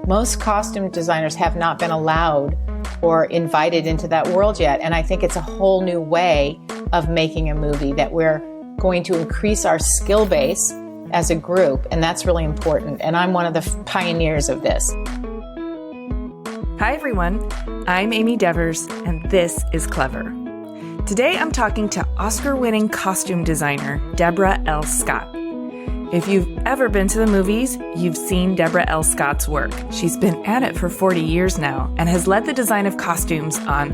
Most costume designers have not been allowed or invited into that world yet. And I think it's a whole new way of making a movie, that we're going to increase our skill base as a group. And that's really important. And I'm one of the pioneers of this. Hi, everyone. I'm Amy Devers, and this is Clever. Today, I'm talking to Oscar-winning costume designer Deborah L. Scott. If you've ever been to the movies, you've seen Deborah L. Scott's work. She's been at it for 40 years now and has led the design of costumes on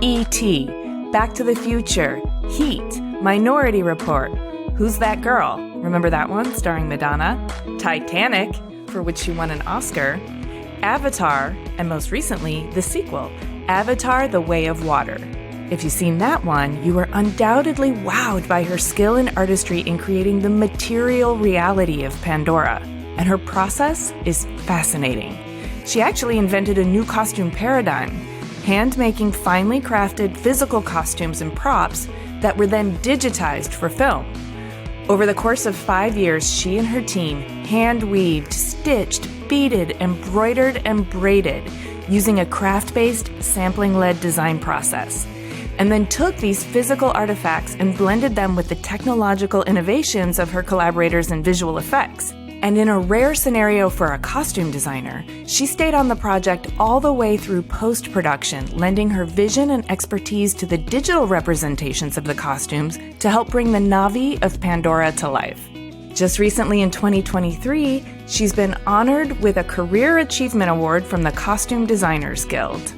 E.T., Back to the Future, Heat, Minority Report, Who's That Girl? Remember that one, starring Madonna? Titanic, for which she won an Oscar, Avatar, and most recently, the sequel, Avatar: The Way of Water. If you've seen that one, you were undoubtedly wowed by her skill and artistry in creating the material reality of Pandora, and her process is fascinating. She actually invented a new costume paradigm, hand-making finely crafted physical costumes and props that were then digitized for film. Over the course of 5 years, she and her team hand-weaved, stitched, beaded, embroidered, and braided using a craft-based, sampling-led design process, and then took these physical artifacts and blended them with the technological innovations of her collaborators in visual effects. And in a rare scenario for a costume designer, she stayed on the project all the way through post-production, lending her vision and expertise to the digital representations of the costumes to help bring the Na'vi of Pandora to life. Just recently in 2023, she's been honored with a Career Achievement Award from the Costume Designers Guild.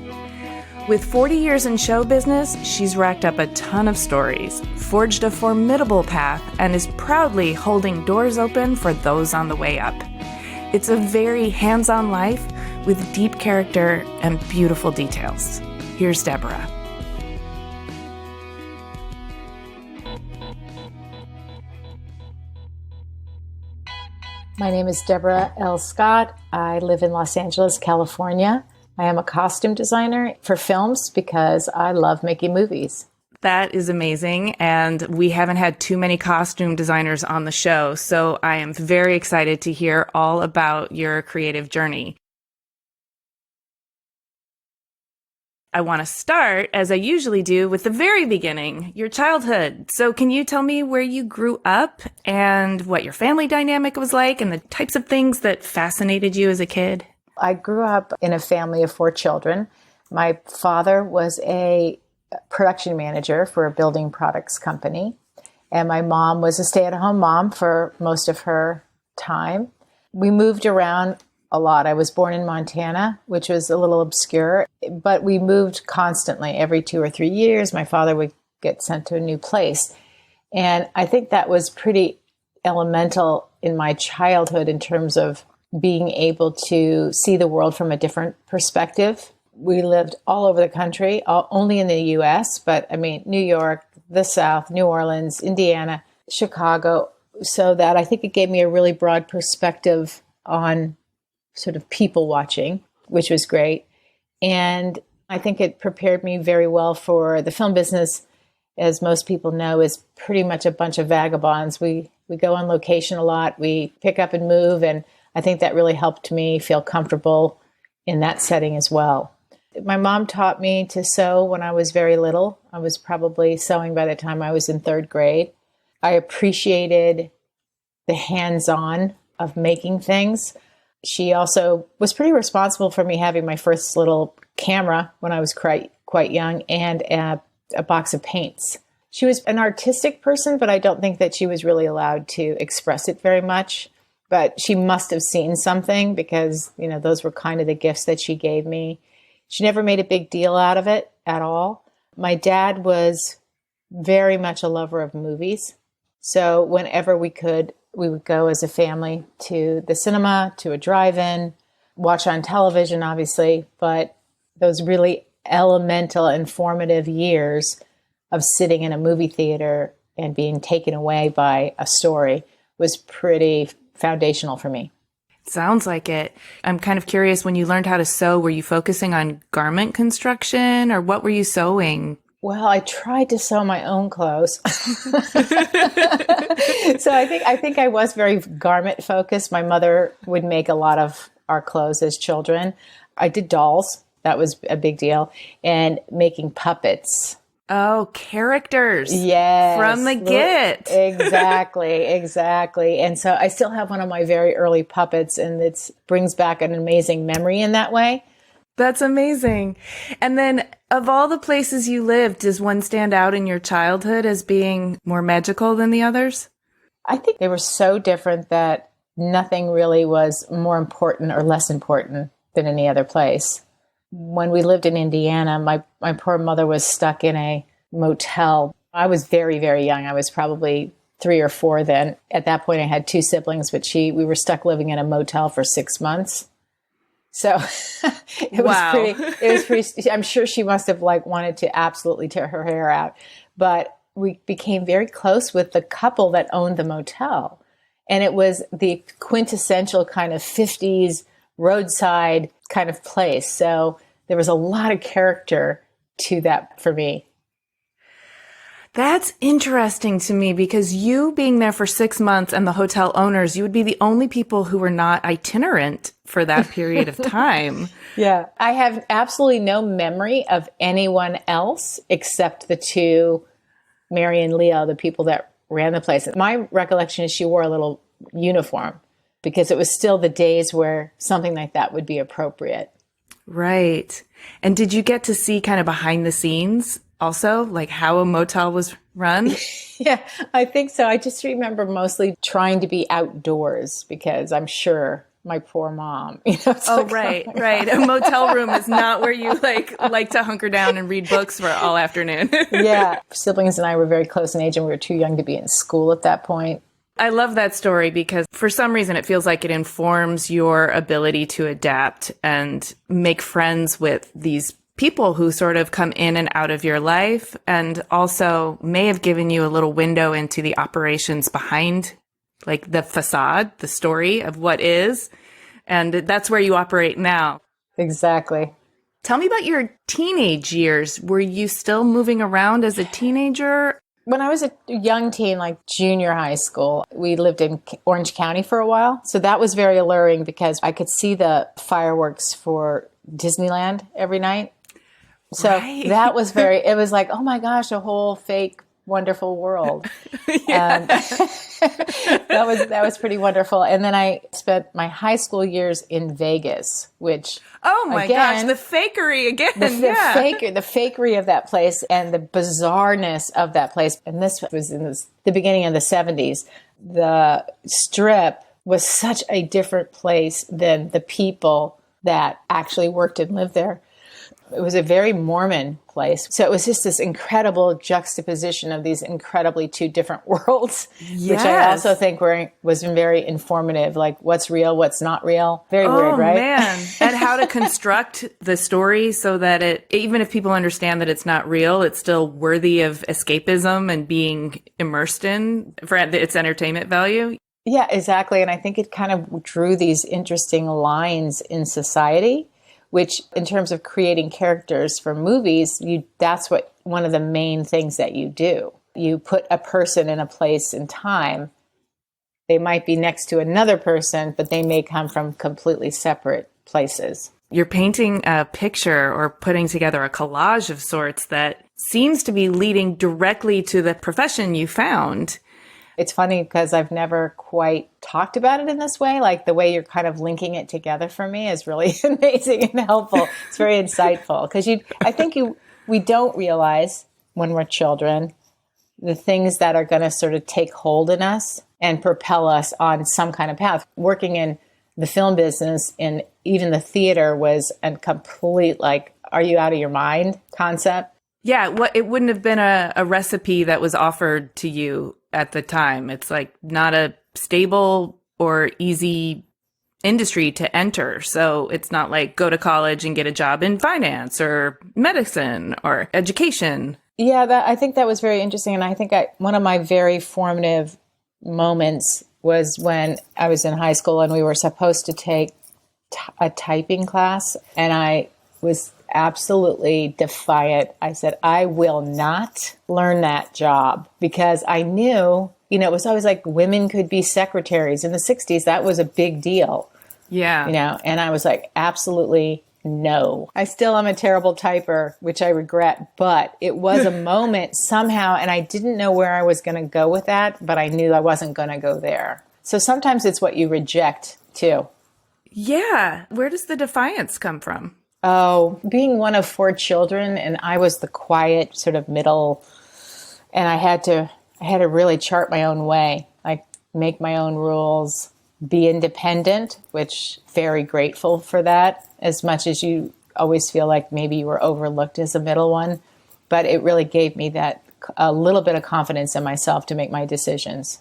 With 40 years in show business, she's racked up a ton of stories, forged a formidable path, and is proudly holding doors open for those on the way up. It's a very hands-on life with deep character and beautiful details. Here's Deborah. My name is Deborah L. Scott. I live in Los Angeles, California. I am a costume designer for films because I love making movies. That is amazing. And we haven't had too many costume designers on the show, so I am very excited to hear all about your creative journey. I want to start, as I usually do, with the very beginning, your childhood. So can you tell me where you grew up and what your family dynamic was like and the types of things that fascinated you as a kid? I grew up in a family of 4 children. My father was a production manager for a building products company, and my mom was a stay-at-home mom for most of her time. We moved around a lot. I was born in Montana, which was a little obscure, but we moved constantly. Every 2 or 3 years, my father would get sent to a new place. And I think that was pretty elemental in my childhood in terms of being able to see the world from a different perspective. We lived all over the country, only in the U.S., but I mean, New York, the South, New Orleans, Indiana, Chicago, so that I think it gave me a really broad perspective on sort of people watching, which was great. And I think it prepared me very well for the film business. As most people know, is pretty much a bunch of vagabonds. We go on location a lot, we pick up and move, and I think that really helped me feel comfortable in that setting as well. My mom taught me to sew when I was very little. I was probably sewing by the time I was in 3rd grade. I appreciated the hands-on of making things. She also was pretty responsible for me having my first little camera when I was quite young, and a box of paints. She was an artistic person, but I don't think that she was really allowed to express it very much. But she must have seen something because, you know, those were kind of the gifts that she gave me. She never made a big deal out of it at all. My dad was very much a lover of movies. So whenever we could, we would go as a family to the cinema, to a drive-in, watch on television, obviously. But those really elemental and formative years of sitting in a movie theater and being taken away by a story was pretty foundational for me. Sounds like it. I'm kind of curious, when you learned how to sew, were you focusing on garment construction or what were you sewing? Well, I tried to sew my own clothes. So I think I was very garment focused. My mother would make a lot of our clothes as children. I did dolls. That was a big deal. And making puppets. Oh, characters. Yes. From the get. Exactly. And so I still have one of my very early puppets, and it brings back an amazing memory in that way. That's amazing. And then of all the places you lived, does one stand out in your childhood as being more magical than the others? I think they were so different that nothing really was more important or less important than any other place. When we lived in Indiana, my poor mother was stuck in a motel. I was very, very young. I was probably 3 or 4 then. At that point, I had 2 siblings, but we were stuck living in a motel for 6 months. So it was pretty, I'm sure she must have wanted to absolutely tear her hair out. But we became very close with the couple that owned the motel. And it was the quintessential kind of 50s roadside kind of place. So there was a lot of character to that for me. That's interesting to me because you being there for 6 months and the hotel owners, you would be the only people who were not itinerant for that period of time. Yeah. I have absolutely no memory of anyone else except the 2, Mary and Leo, the people that ran the place. My recollection is she wore a little uniform because it was still the days where something like that would be appropriate. Right. And did you get to see kind of behind the scenes also, like how a motel was run? Yeah, I think so. I just remember mostly trying to be outdoors because I'm sure my poor mom, Right. A motel room is not where you like to hunker down and read books for all afternoon. Yeah. Siblings and I were very close in age and we were too young to be in school at that point. I love that story because for some reason it feels like it informs your ability to adapt and make friends with these people who sort of come in and out of your life, and also may have given you a little window into the operations behind like the facade, the story of what is. And that's where you operate now. Exactly. Tell me about your teenage years. Were you still moving around as a teenager? When I was a young teen, like junior high school, we lived in Orange County for a while. So that was very alluring because I could see the fireworks for Disneyland every night. So that was it was like, oh my gosh, a whole fake, wonderful world. That was pretty wonderful. And then I spent my high school years in Vegas, which, oh my gosh, the fakery again. The fakery of that place and the bizarreness of that place. And this was in the beginning of the 70s. The Strip was such a different place than the people that actually worked and lived there. It was a very Mormon place. So it was just this incredible juxtaposition of these incredibly 2 different worlds, which I also think was very informative, like what's real, what's not real. Very weird, right? Oh, man. And how to construct the story so that even if people understand that it's not real, it's still worthy of escapism and being immersed in for its entertainment value. Yeah, exactly. And I think it kind of drew these interesting lines in society, which in terms of creating characters for movies, that's one of the main things that you do. You put a person in a place and time. They might be next to another person, but they may come from completely separate places. You're painting a picture or putting together a collage of sorts that seems to be leading directly to the profession you found. It's funny because I've never quite talked about it in this way. Like the way you're kind of linking it together for me is really amazing and helpful. It's very insightful because we don't realize when we're children the things that are going to sort of take hold in us and propel us on some kind of path. Working in the film business and even the theater was a complete are you out of your mind concept. Yeah, it wouldn't have been a recipe that was offered to you at the time. It's like not a stable or easy industry to enter. So it's not like go to college and get a job in finance or medicine or education. Yeah, I think that was very interesting. And I think one of my very formative moments was when I was in high school and we were supposed to take a typing class. And I was absolutely defiant. I said, I will not learn that job because I knew, it was always like women could be secretaries in the 60s. That was a big deal. Yeah. And I was like, absolutely no. I still am a terrible typer, which I regret, but it was a moment somehow, and I didn't know where I was going to go with that, but I knew I wasn't going to go there. So sometimes it's what you reject too. Yeah. Where does the defiance come from? Oh, being one of 4 children, and I was the quiet sort of middle, and I had to really chart my own way, like make my own rules, be independent, which very grateful for that, as much as you always feel like maybe you were overlooked as a middle one. But it really gave me that a little bit of confidence in myself to make my decisions.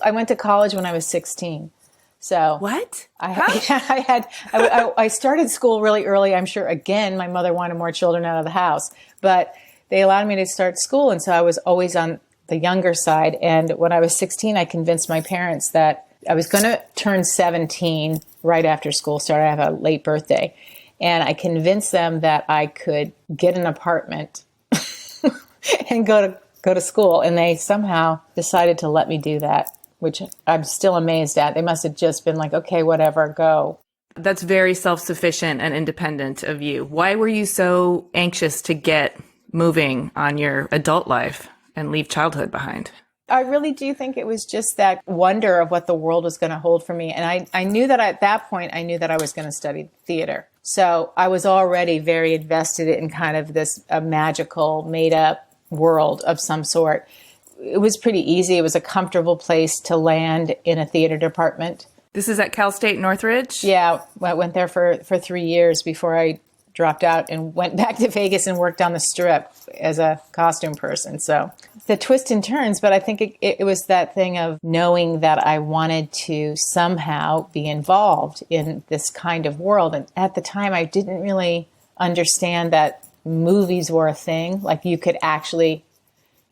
I went to college when I was 16. So What? I started school really early. I'm sure, again, my mother wanted more children out of the house, but they allowed me to start school. And so I was always on the younger side. And when I was 16, I convinced my parents that I was going to turn 17 right after school started. I have a late birthday. And I convinced them that I could get an apartment and go to school. And they somehow decided to let me do that, which I'm still amazed at. They must have just been like, okay, whatever, go. That's very self-sufficient and independent of you. Why were you so anxious to get moving on your adult life and leave childhood behind? I really do think it was just that wonder of what the world was going to hold for me. And I knew that at that point, I knew that I was going to study theater. So I was already very invested in kind of this magical, made-up world of some sort. It was pretty easy. It was a comfortable place to land in a theater department. This is at Cal State Northridge? Yeah, I went there for 3 years before I dropped out and went back to Vegas and worked on the Strip as a costume person. So the twists and turns, but I think it was that thing of knowing that I wanted to somehow be involved in this kind of world. And at the time, I didn't really understand that movies were a thing. Like you could actually,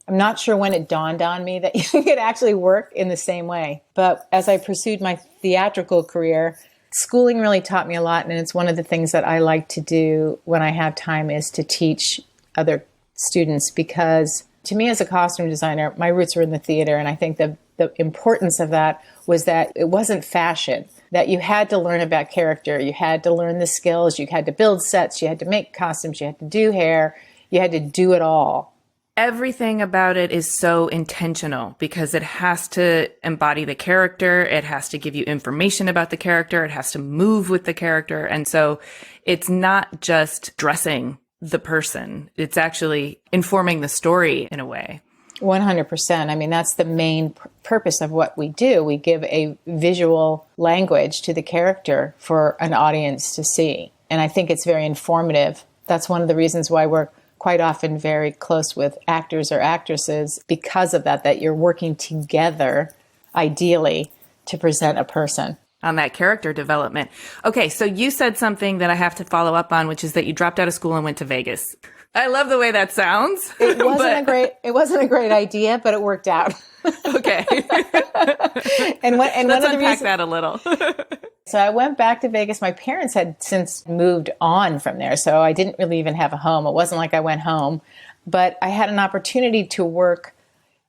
I'm not sure when it dawned on me that you could actually work in the same way. But as I pursued my theatrical career, schooling really taught me a lot. And it's one of the things that I like to do when I have time is to teach other students, because to me as a costume designer, my roots were in the theater. And I think the importance of that was that it wasn't fashion, that you had to learn about character. You had to learn the skills. You had to build sets. You had to make costumes. You had to do hair. You had to do it all. Everything about it is so intentional because it has to embody the character. It has to give you information about the character. It has to move with the character. And so it's not just dressing the person. It's actually informing the story in a way. 100%. I mean, that's the main purpose of what we do. We give a visual language to the character for an audience to see. And I think it's very informative. That's one of the reasons why we're quite often very close with actors or actresses, because of that you're working together, ideally, to present a person. On that character development. Okay, so you said something that I have to follow up on, which is that you dropped out of school and went to Vegas. I love the way that sounds. It wasn't a great idea, but it worked out. Okay. and let's one of the unpack reasons, that a little. So I went back to Vegas. My parents had since moved on from there, so I didn't really even have a home. It wasn't like I went home, but I had an opportunity to work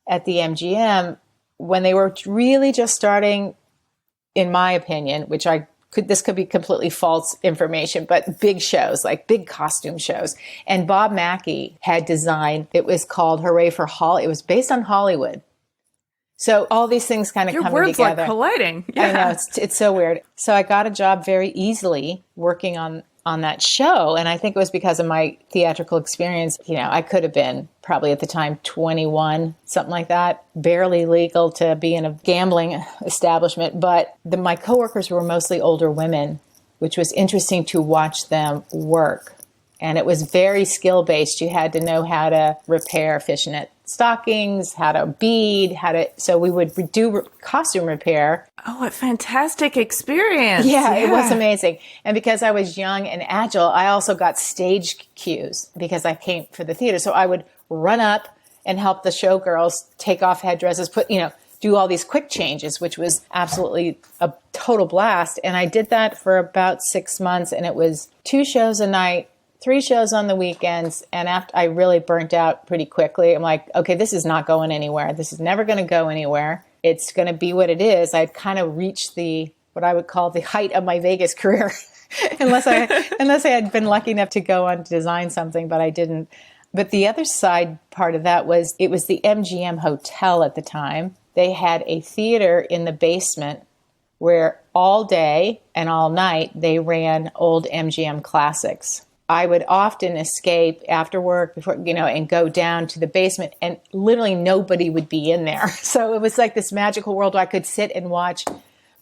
at the MGM when they were really just starting, in my opinion, which this could be completely false information, but big shows, like big costume shows. And Bob Mackie had designed, it was called Hooray for Hollywood. It was based on Hollywood. So all these things kind of Your coming words together. Like colliding. Yeah. I know, it's so weird. So I got a job very easily working on that show. And I think it was because of my theatrical experience. I could have been probably at the time 21, something like that, barely legal to be in a gambling establishment. But my coworkers were mostly older women, which was interesting to watch them work. And it was very skill-based. You had to know how to repair fishnet stockings, how to bead, so we would do costume repair. Oh, a fantastic experience. Yeah, it was amazing. And because I was young and agile, I also got stage cues because I came for the theater. So I would run up and help the showgirls take off headdresses, do all these quick changes, which was absolutely a total blast. And I did that for about 6 months, and it was 2 shows a night, 3 shows on the weekends. And after I really burnt out pretty quickly, I'm like, okay, this is not going anywhere. This is never going to go anywhere. It's going to be what it is. I'd kind of reached what I would call the height of my Vegas career, unless I had been lucky enough to go on to design something, but I didn't. But the other side part of that was, it was the MGM Hotel at the time. They had a theater in the basement where all day and all night they ran old MGM classics. I would often escape after work and go down to the basement, and literally nobody would be in there. So it was like this magical world where I could sit and watch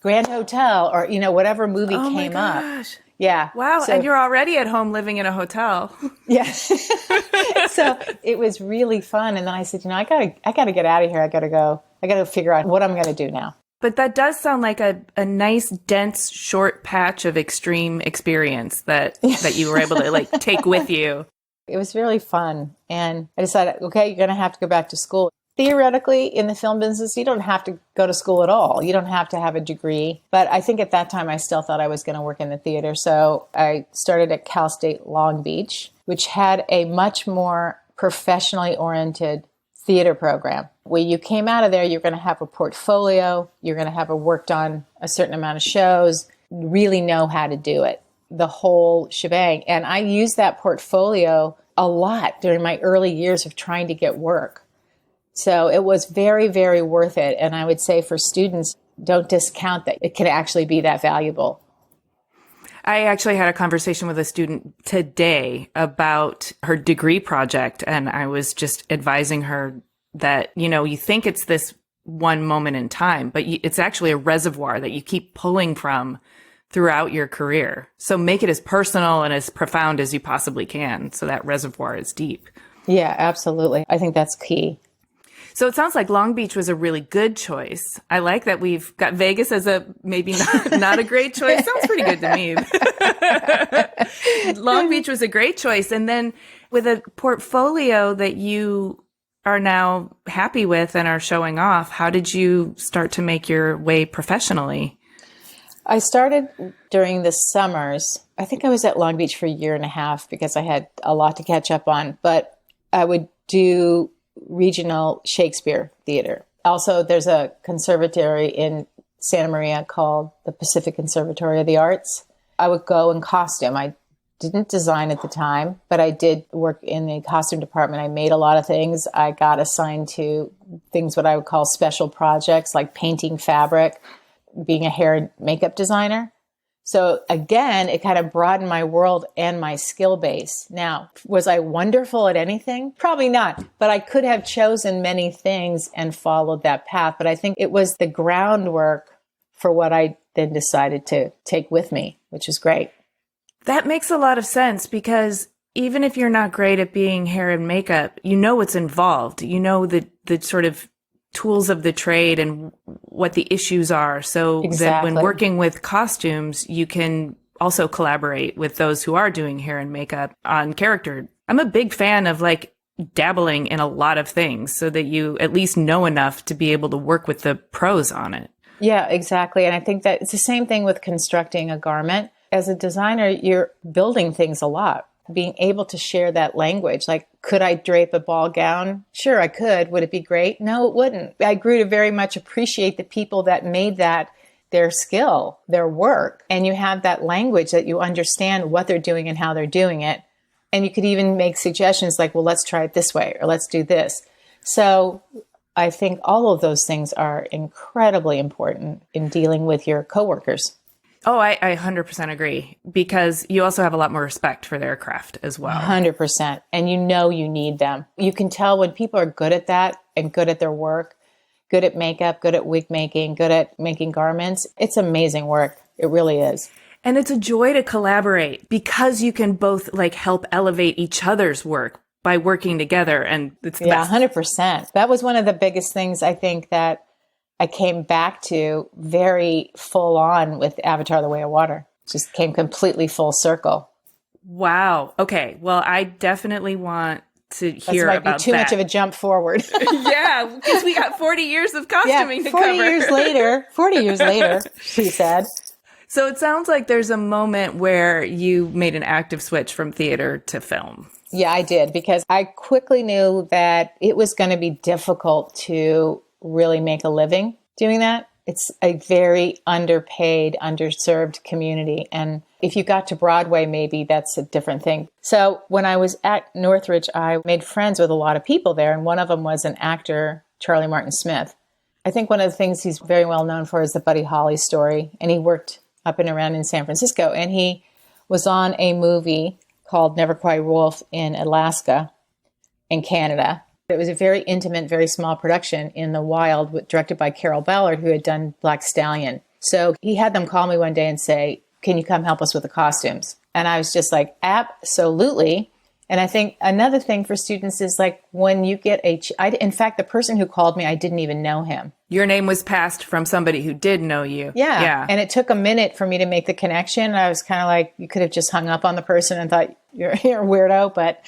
Grand Hotel or, whatever movie came up. Yeah. Wow. And you're already at home living in a hotel. Yeah. So it was really fun. And then I said, I gotta get out of here. I gotta figure out what I'm going to do now. But that does sound like a nice, dense, short patch of extreme experience that you were able to take with you. It was really fun. And I decided, okay, you're going to have to go back to school. Theoretically, in the film business, you don't have to go to school at all. You don't have to have a degree. But I think at that time, I still thought I was going to work in the theater. So I started at Cal State Long Beach, which had a much more professionally oriented theater program, where you came out of there, you're going to have a portfolio, you're going to have worked on a certain amount of shows, really know how to do it, the whole shebang. And I used that portfolio a lot during my early years of trying to get work. So it was very, very worth it. And I would say for students, don't discount that it can actually be that valuable. I actually had a conversation with a student today about her degree project, and I was just advising her that, you think it's this one moment in time, but it's actually a reservoir that you keep pulling from throughout your career. So make it as personal and as profound as you possibly can, so that reservoir is deep. Yeah, absolutely. I think that's key. So it sounds like Long Beach was a really good choice. I like that we've got Vegas as a maybe not a great choice. Sounds pretty good to me. Long Beach was a great choice. And then with a portfolio that you are now happy with and are showing off, how did you start to make your way professionally? I started during the summers. I think I was at Long Beach for a year and a half because I had a lot to catch up on. But I would do regional Shakespeare theater. Also, there's a conservatory in Santa Maria called the Pacific Conservatory of the Arts. I would go in costume. I didn't design at the time, but I did work in the costume department. I made a lot of things. I got assigned to things what I would call special projects, like painting fabric, being a hair and makeup designer. So again, it kind of broadened my world and my skill base. Now, was I wonderful at anything? Probably not, but I could have chosen many things and followed that path. But I think it was the groundwork for what I then decided to take with me, which is great. That makes a lot of sense, because even if you're not great at being hair and makeup, you know what's involved. You know the sort of tools of the trade and what the issues are. So that when working with costumes, you can also collaborate with those who are doing hair and makeup on character. I'm a big fan of dabbling in a lot of things so that you at least know enough to be able to work with the pros on it. Yeah, exactly. And I think that it's the same thing with constructing a garment. As a designer, you're building things a lot. Being able to share that language, could I drape a ball gown? Sure, I could. Would it be great? No, it wouldn't. I grew to very much appreciate the people that made that their skill, their work. And you have that language that you understand what they're doing and how they're doing it. And you could even make suggestions well, let's try it this way, or let's do this. So I think all of those things are incredibly important in dealing with your coworkers. Oh, I 100% agree, because you also have a lot more respect for their craft as well. 100%. And you need them. You can tell when people are good at that and good at their work, good at makeup, good at wig making, good at making garments. It's amazing work. It really is. And it's a joy to collaborate, because you can both help elevate each other's work by working together. And it's the best. 100%. That was one of the biggest things I think that I came back to very full on with Avatar: The Way of Water. Just came completely full circle. Wow. Okay. Well, I definitely want to hear about that. That might be too much of a jump forward. Yeah, because we got 40 years of costuming to cover. 40 years later, she said. So it sounds like there's a moment where you made an active switch from theater to film. Yeah, I did, because I quickly knew that it was going to be difficult to really make a living doing that. It's a very underpaid, underserved community. And if you got to Broadway, maybe that's a different thing. So when I was at Northridge, I made friends with a lot of people there. And one of them was an actor, Charlie Martin Smith. I think one of the things he's very well known for is the Buddy Holly story. And he worked up and around in San Francisco. And he was on a movie called Never Cry Wolf in Alaska, in Canada. It was a very intimate, very small production in the wild, directed by Carol Ballard, who had done Black Stallion. So he had them call me one day and say, can you come help us with the costumes? And I was just like, absolutely. And I think another thing for students is like when you get in fact, the person who called me, I didn't even know him. Your name was passed from somebody who did know you. Yeah. And it took a minute for me to make the connection. And I was kind of like, you could have just hung up on the person and thought you're a weirdo, but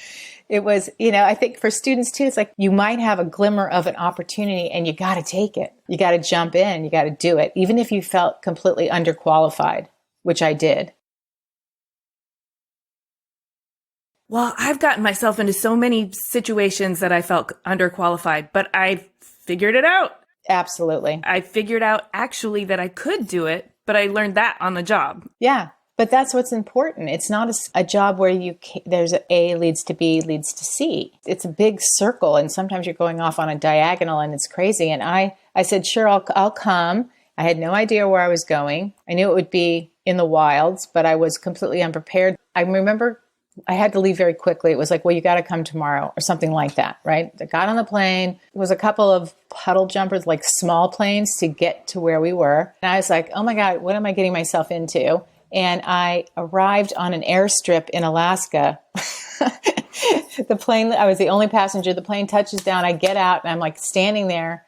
it was, I think for students too, it's like you might have a glimmer of an opportunity and you got to take it. You got to jump in. You got to do it. Even if you felt completely underqualified, which I did. Well, I've gotten myself into so many situations that I felt underqualified, but I figured it out. Absolutely. I figured out actually that I could do it, but I learned that on the job. Yeah. But that's what's important. It's not a job where there's A leads to B leads to C. It's a big circle, and sometimes you're going off on a diagonal, and it's crazy. And I said, sure, I'll come. I had no idea where I was going. I knew it would be in the wilds, but I was completely unprepared. I remember I had to leave very quickly. It was like, well, you got to come tomorrow or something like that, right? I got on the plane. It was a couple of puddle jumpers, like small planes to get to where we were. And I was like, oh my God, what am I getting myself into? And I arrived on an airstrip in Alaska. The plane, I was the only passenger. The plane touches down. I get out and I'm like standing there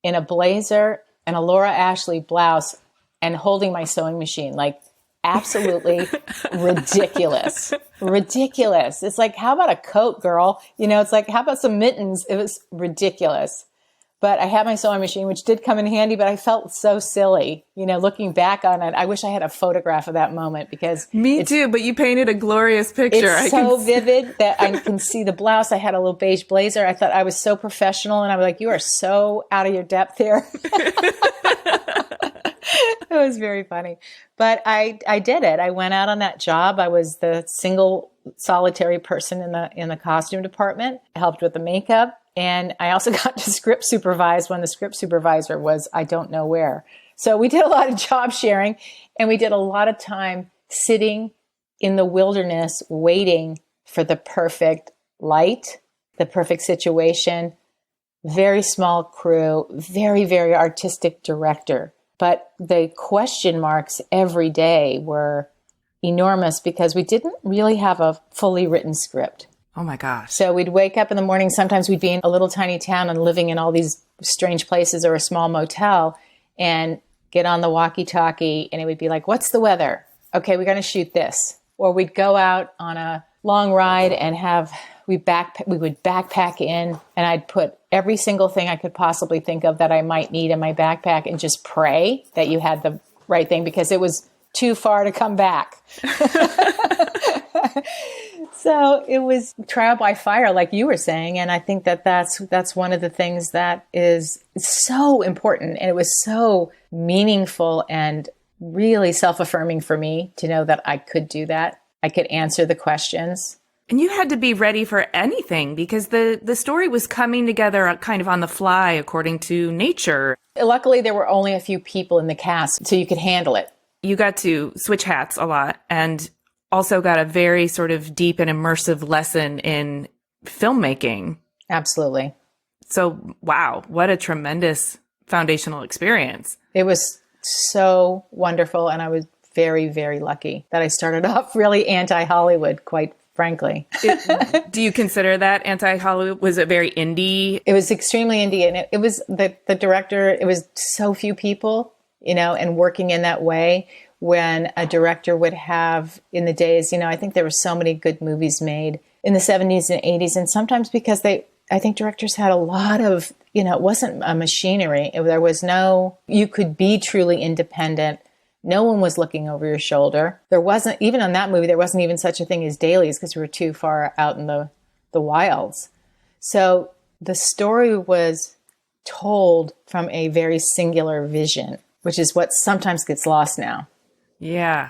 in a blazer and a Laura Ashley blouse and holding my sewing machine, like absolutely ridiculous. Ridiculous. It's like, how about a coat, girl? It's like, how about some mittens? It was ridiculous. But I had my sewing machine, which did come in handy, but I felt so silly, looking back on it. I wish I had a photograph of that moment because Me too, but you painted a glorious picture. It's so vivid that I can see the blouse. I had a little beige blazer. I thought I was so professional, and I was like, you are so out of your depth here. It was very funny. But I did it. I went out on that job. I was the single solitary person in the costume department. I helped with the makeup. And I also got to script supervise when the script supervisor was, I don't know where. So we did a lot of job sharing, and we did a lot of time sitting in the wilderness waiting for the perfect light, the perfect situation. Very small crew, very, very artistic director. But the question marks every day were enormous because we didn't really have a fully written script. Oh my gosh. So we'd wake up in the morning. Sometimes we'd be in a little tiny town and living in all these strange places or a small motel and get on the walkie-talkie and it would be like, what's the weather? Okay, we're going to shoot this. Or we'd go out on a long ride and we would backpack in and I'd put every single thing I could possibly think of that I might need in my backpack and just pray that you had the right thing because it was too far to come back. So it was trial by fire, like you were saying. And I think that's one of the things that is so important. And it was so meaningful and really self-affirming for me to know that I could do that. I could answer the questions. And you had to be ready for anything because the story was coming together kind of on the fly according to nature. Luckily, there were only a few people in the cast, so you could handle it. You got to switch hats a lot and also got a very sort of deep and immersive lesson in filmmaking. Absolutely. So, wow, what a tremendous foundational experience. It was so wonderful. And I was very, very lucky that I started off really anti-Hollywood, quite frankly. Do you consider that anti-Hollywood? Was it very indie? It was extremely indie. And it was the director, it was so few people, and working in that way. When a director would have in the days, I think there were so many good movies made in the 70s and 80s. And sometimes because I think directors had a lot of, it wasn't a machinery. There was you could be truly independent. No one was looking over your shoulder. There wasn't, even on that movie, there wasn't even such a thing as dailies because we were too far out in the wilds. So the story was told from a very singular vision. which is what sometimes gets lost now. Yeah.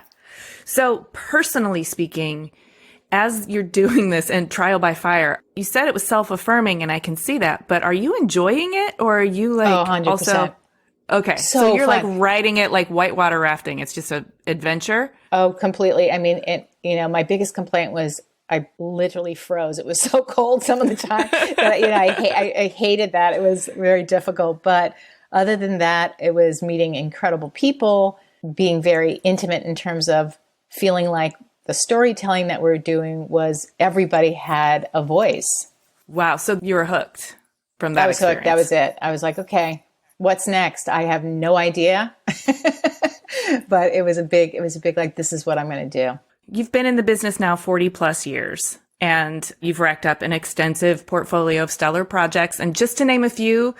So personally speaking, as you're doing this and trial by fire, you said it was self-affirming and I can see that, but are you enjoying it or are you like 100%. also, okay. So you're fun. like riding it like whitewater rafting. It's just an adventure. Oh, completely. I mean, my biggest complaint was I literally froze. It was so cold some of the time that, I hated that. It was very difficult. But other than that, it was meeting incredible people, being very intimate in terms of feeling like the storytelling that we're doing was everybody had a voice. Wow. So you were hooked from that experience. Hooked. That was it. I was like, okay, what's next? I have no idea. But it was a big, like, this is what I'm going to do. You've been in the business now 40 plus years and you've racked up an extensive portfolio of stellar projects. And just to name a few,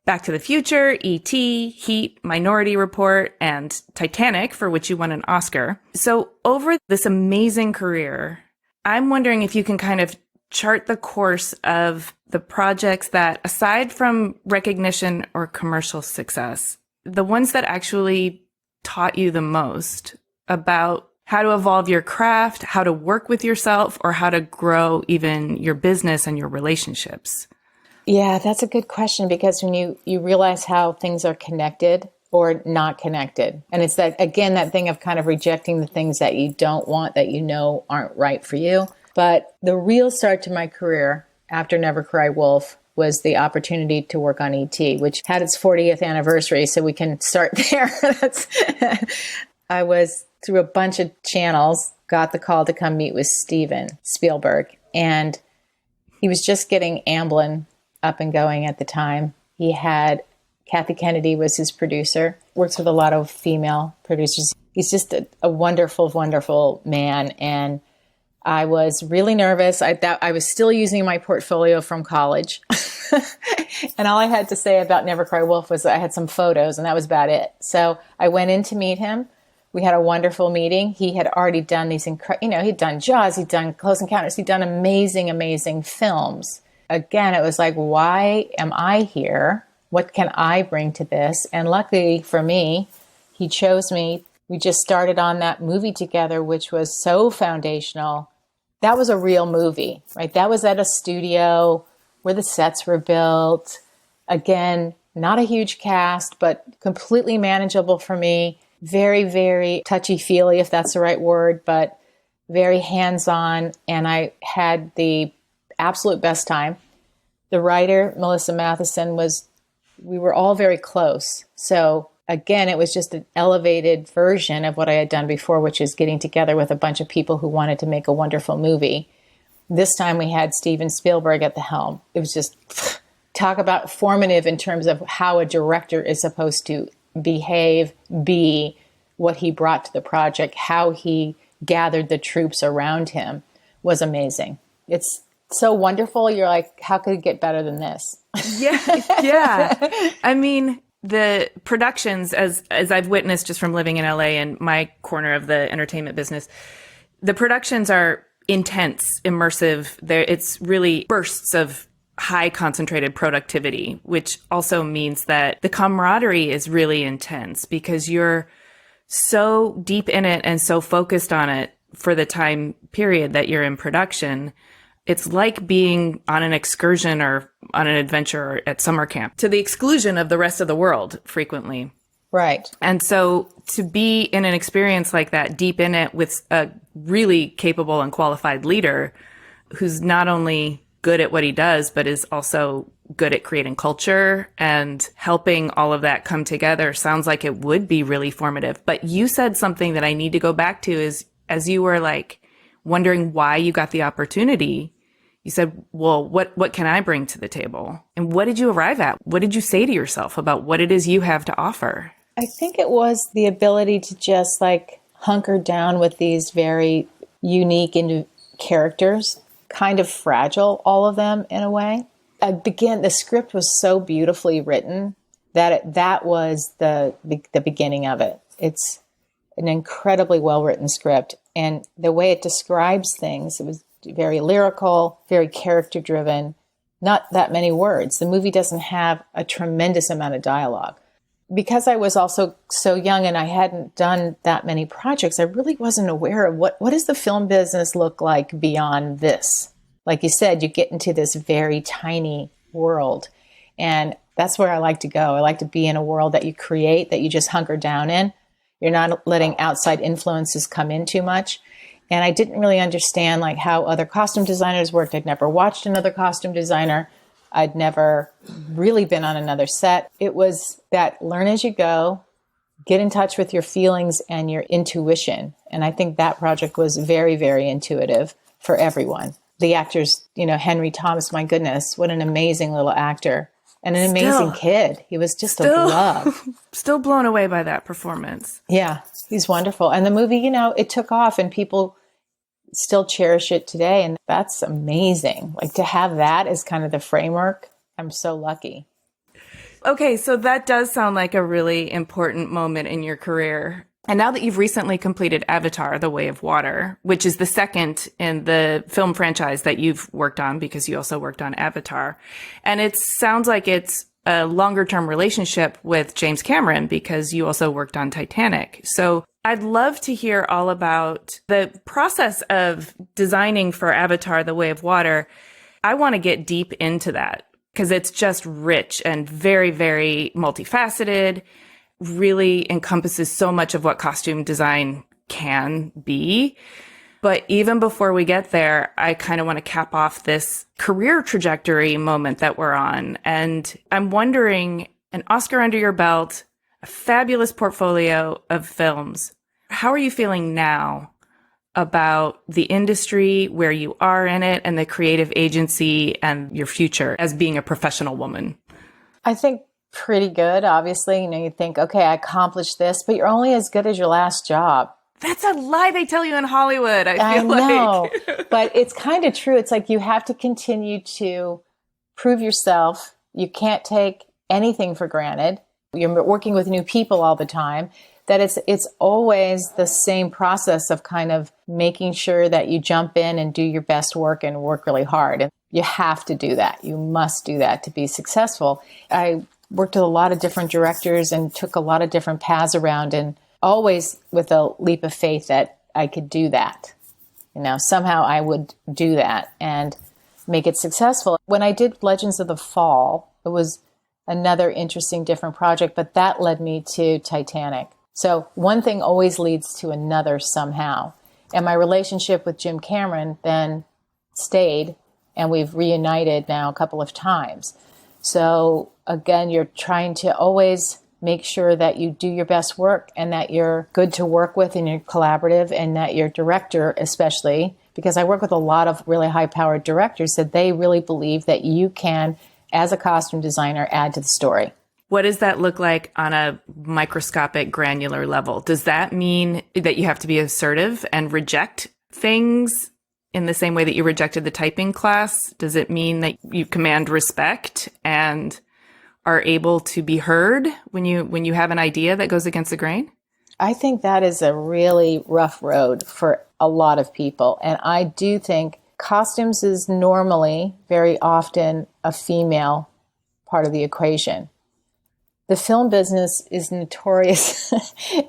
Back to the Future, E.T., Heat, Minority Report, and Titanic, for which you won an Oscar. So over this amazing career, I'm wondering if you can kind of chart the course of the projects that, aside from recognition or commercial success, the ones that actually taught you the most about how to evolve your craft, how to work with yourself, or how to grow even your business and your relationships. Yeah, that's a good question, because when you realize how things are connected or not connected. And it's that, again, that thing of kind of rejecting the things that you don't want, that you know aren't right for you. But the real start to my career after Never Cry Wolf was the opportunity to work on E.T., which had its 40th anniversary. So we can start there. I was through a bunch of channels, got the call to come meet with Steven Spielberg. And he was just getting Amblin up and going at the time. He had Kathy Kennedy was his producer, works with a lot of female producers. He's just a wonderful, wonderful man. And I was really nervous. I thought I was still using my portfolio from college. And all I had to say about Never Cry Wolf was that I had some photos, and that was about it. So I went in to meet him. We had a wonderful meeting. He had already done these he'd done Jaws, he'd done Close Encounters, he'd done amazing, amazing films. Again, it was like, why am I here? What can I bring to this? And luckily for me, he chose me. We just started on that movie together, which was so foundational. That was a real movie, right? That was at a studio where the sets were built. Again, not a huge cast, but completely manageable for me. Very, very touchy-feely, if that's the right word, but very hands-on. And I had the absolute best time. The writer, Melissa Matheson, we were all very close. So again, it was just an elevated version of what I had done before, which is getting together with a bunch of people who wanted to make a wonderful movie. This time we had Steven Spielberg at the helm. It was just talk about formative in terms of how a director is supposed to behave, be, what he brought to the project, how he gathered the troops around him was amazing. It's so wonderful. You're like, how could it get better than this? Yeah. I mean, the productions, as I've witnessed just from living in LA and my corner of the entertainment business, the productions are intense, immersive. It's really bursts of high concentrated productivity, which also means that the camaraderie is really intense because you're so deep in it and so focused on it for the time period that you're in production. It's like being on an excursion or on an adventure or at summer camp to the exclusion of the rest of the world frequently. Right. And so to be in an experience like that, deep in it with a really capable and qualified leader who's not only good at what he does, but is also good at creating culture and helping all of that come together, sounds like it would be really formative. But you said something that I need to go back to is, as you were like wondering why you got the opportunity, you said, well, what can I bring to the table? And what did you arrive at? What did you say to yourself about what it is you have to offer? I think it was the ability to just like hunker down with these very unique characters, kind of fragile, all of them in a way. The script was so beautifully written that that was the beginning of it. It's an incredibly well-written script. And the way it describes things, it was very lyrical, very character-driven, not that many words. The movie doesn't have a tremendous amount of dialogue. because I was also so young and I hadn't done that many projects, I really wasn't aware of what does the film business look like beyond this? Like you said, you get into this very tiny world. And that's where I like to go. I like to be in a world that you create, that you just hunker down in. You're not letting outside influences come in too much. And I didn't really understand like how other costume designers worked. I'd never watched another costume designer. I'd never really been on another set. It was that learn as you go, get in touch with your feelings and your intuition. And I think that project was very, very intuitive for everyone. The actors, Henry Thomas, my goodness, what an amazing little actor. And an amazing kid. He was just a love. Still blown away by that performance. Yeah, he's wonderful. And the movie, it took off and people still cherish it today. And that's amazing. Like to have that as kind of the framework. I'm so lucky. Okay, so that does sound like a really important moment in your career. And now that you've recently completed Avatar, The Way of Water, which is the second in the film franchise that you've worked on because you also worked on Avatar. And it sounds like it's a longer term relationship with James Cameron because you also worked on Titanic. So I'd love to hear all about the process of designing for Avatar, The Way of Water. I want to get deep into that because it's just rich and very, very multifaceted. Really encompasses so much of what costume design can be. But even before we get there, I kind of want to cap off this career trajectory moment that we're on. And I'm wondering, an Oscar under your belt, a fabulous portfolio of films. How are you feeling now about the industry, where you are in it, and the creative agency and your future as being a professional woman? I think pretty good. Obviously, you think, okay, I accomplished this, but you're only as good as your last job. That's a lie they tell you in Hollywood. I know, like. But it's kind of true. It's like you have to continue to prove yourself. You can't take anything for granted. You're working with new people all the time. That it's always the same process of kind of making sure that you jump in and do your best work and work really hard. And you have to do that. You must do that to be successful. I worked with a lot of different directors and took a lot of different paths around, and always with a leap of faith that I could do that. Somehow I would do that and make it successful. When I did Legends of the Fall, it was another interesting, different project, but that led me to Titanic. So one thing always leads to another somehow. And my relationship with Jim Cameron then stayed, and we've reunited now a couple of times. So again, you're trying to always make sure that you do your best work and that you're good to work with and you're collaborative, and that your director, especially, because I work with a lot of really high-powered directors, that they really believe that you can, as a costume designer, add to the story. What does that look like on a microscopic, granular level? Does that mean that you have to be assertive and reject things in the same way that you rejected the typing class? Does it mean that you command respect and are able to be heard when you have an idea that goes against the grain? I think that is a really rough road for a lot of people. And I do think costumes is normally, very often, a female part of the equation. The film business is notorious.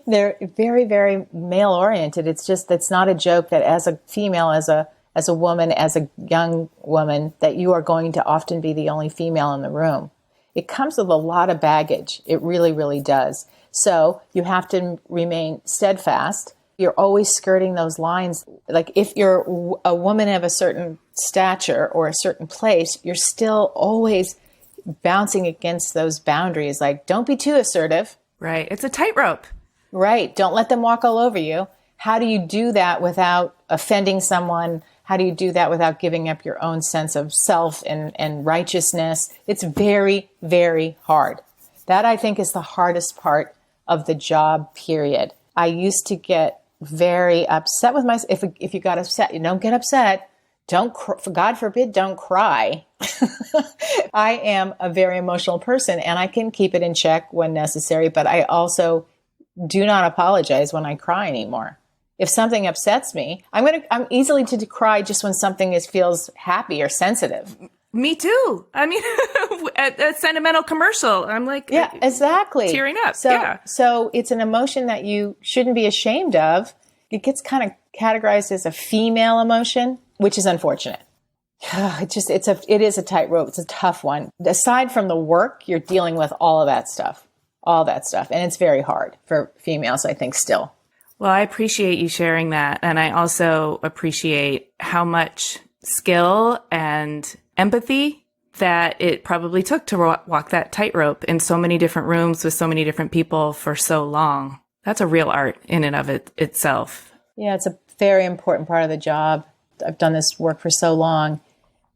They're very, very male-oriented. It's not a joke that as a female, as a woman, as a young woman, that you are going to often be the only female in the room. It comes with a lot of baggage. It really, really does. So you have to remain steadfast. You're always skirting those lines. Like if you're a woman of a certain stature or a certain place, you're still always bouncing against those boundaries. Like, don't be too assertive. Right. It's a tightrope. Right. Don't let them walk all over you. How do you do that without offending someone? How do you do that without giving up your own sense of self and righteousness? It's very, very hard. That, I think, is the hardest part of the job, period. I used to get very upset with myself. If you got upset, you don't get upset. For God forbid, don't cry. I am a very emotional person, and I can keep it in check when necessary, but I also do not apologize when I cry anymore. If something upsets me, I'm easily to cry just when something feels happy or sensitive. Me too. I mean, a sentimental commercial. I'm like, yeah, exactly. Tearing up. So it's an emotion that you shouldn't be ashamed of. It gets kind of categorized as a female emotion, which is unfortunate. It is a tightrope. It's a tough one. Aside from the work, you're dealing with all that stuff. And it's very hard for females, I think, still. Well, I appreciate you sharing that. And I also appreciate how much skill and empathy that it probably took to walk that tightrope in so many different rooms with so many different people for so long. That's a real art in and of itself. Yeah, it's a very important part of the job. I've done this work for so long.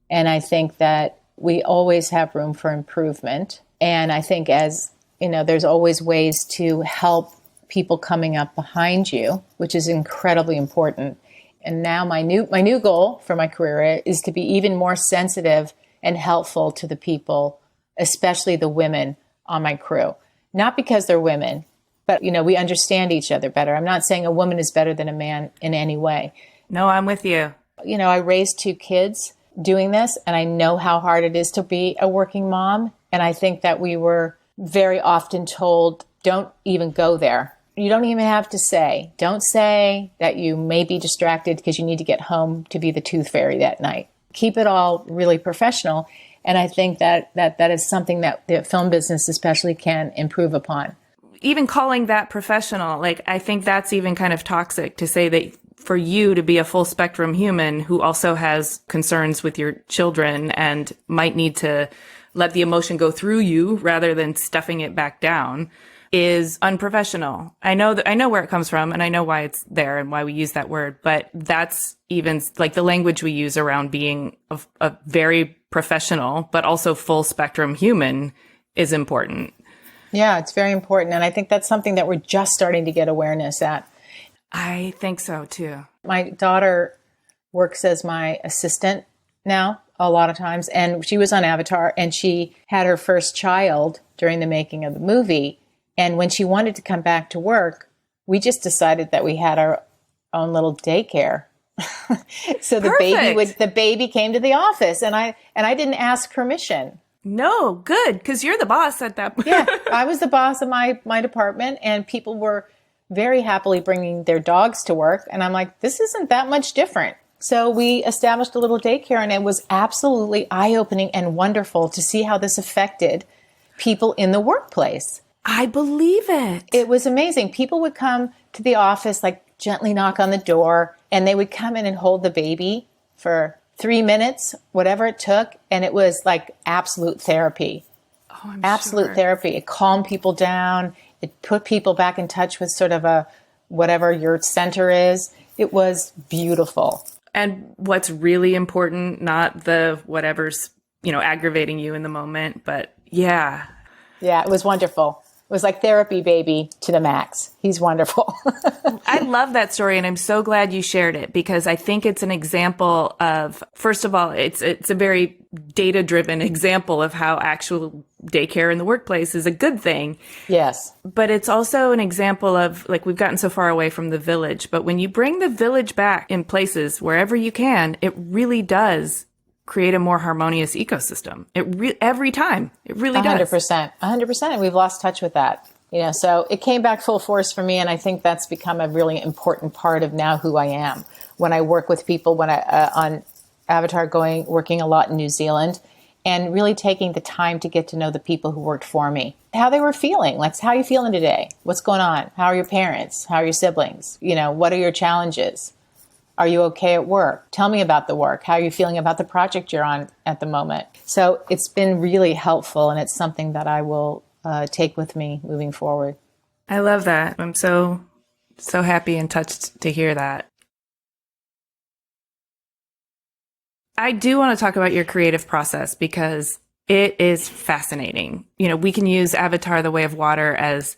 And I think that we always have room for improvement. And I think there's always ways to help people coming up behind you, which is incredibly important. And now my new goal for my career is to be even more sensitive and helpful to the people, especially the women on my crew. Not because they're women, but we understand each other better. I'm not saying a woman is better than a man in any way. No, I'm with you. I raised 2 kids doing this, and I know how hard it is to be a working mom. And I think that we were very often told, don't even go there. You don't even have to say. Don't say that you may be distracted because you need to get home to be the tooth fairy that night. Keep it all really professional. And I think that is something that the film business especially can improve upon. Even calling that professional, I think that's even kind of toxic to say that for you to be a full spectrum human who also has concerns with your children and might need to let the emotion go through you rather than stuffing it back down is unprofessional. I know where it comes from and I know why it's there and why we use that word, but that's even the language we use around being a very professional, but also full spectrum human is important. Yeah, it's very important. And I think that's something that we're just starting to get awareness at. I think so too. My daughter works as my assistant now a lot of times, and she was on Avatar, and she had her first child during the making of the movie. And when she wanted to come back to work, we just decided that we had our own little daycare. So the baby came to the office, and I didn't ask permission. No, good, because you're the boss at that point. Yeah, I was the boss of my department, and people were very happily bringing their dogs to work. And I'm like, this isn't that much different. So we established a little daycare, and it was absolutely eye-opening and wonderful to see how this affected people in the workplace. I believe it. It was amazing. People would come to the office, gently knock on the door, and they would come in and hold the baby for 3 minutes, whatever it took. And it was like absolute therapy. Oh, absolute therapy. It calmed people down. It put people back in touch with sort of whatever your center is. It was beautiful. And what's really important, not the whatever's, aggravating you in the moment, but yeah. Yeah, it was wonderful. It was like therapy baby to the max. He's wonderful. I love that story, and I'm so glad you shared it because I think it's an example of, first of all, it's a very data-driven example of how actual daycare in the workplace is a good thing. Yes. But it's also an example of, we've gotten so far away from the village, but when you bring the village back in places wherever you can, it really does create a more harmonious ecosystem. Every time. It really does. 100%. 100%. We've lost touch with that. So it came back full force for me. And I think that's become a really important part of now who I am. When I work with people, on Avatar, working a lot in New Zealand, and really taking the time to get to know the people who worked for me, how they were feeling. How are you feeling today? What's going on? How are your parents? How are your siblings? What are your challenges? Are you okay at work? Tell me about the work. How are you feeling about the project you're on at the moment? So it's been really helpful, and it's something that I will take with me moving forward. I love that. I'm so happy and touched to hear that. I do want to talk about your creative process because it is fascinating. We can use Avatar: The Way of Water as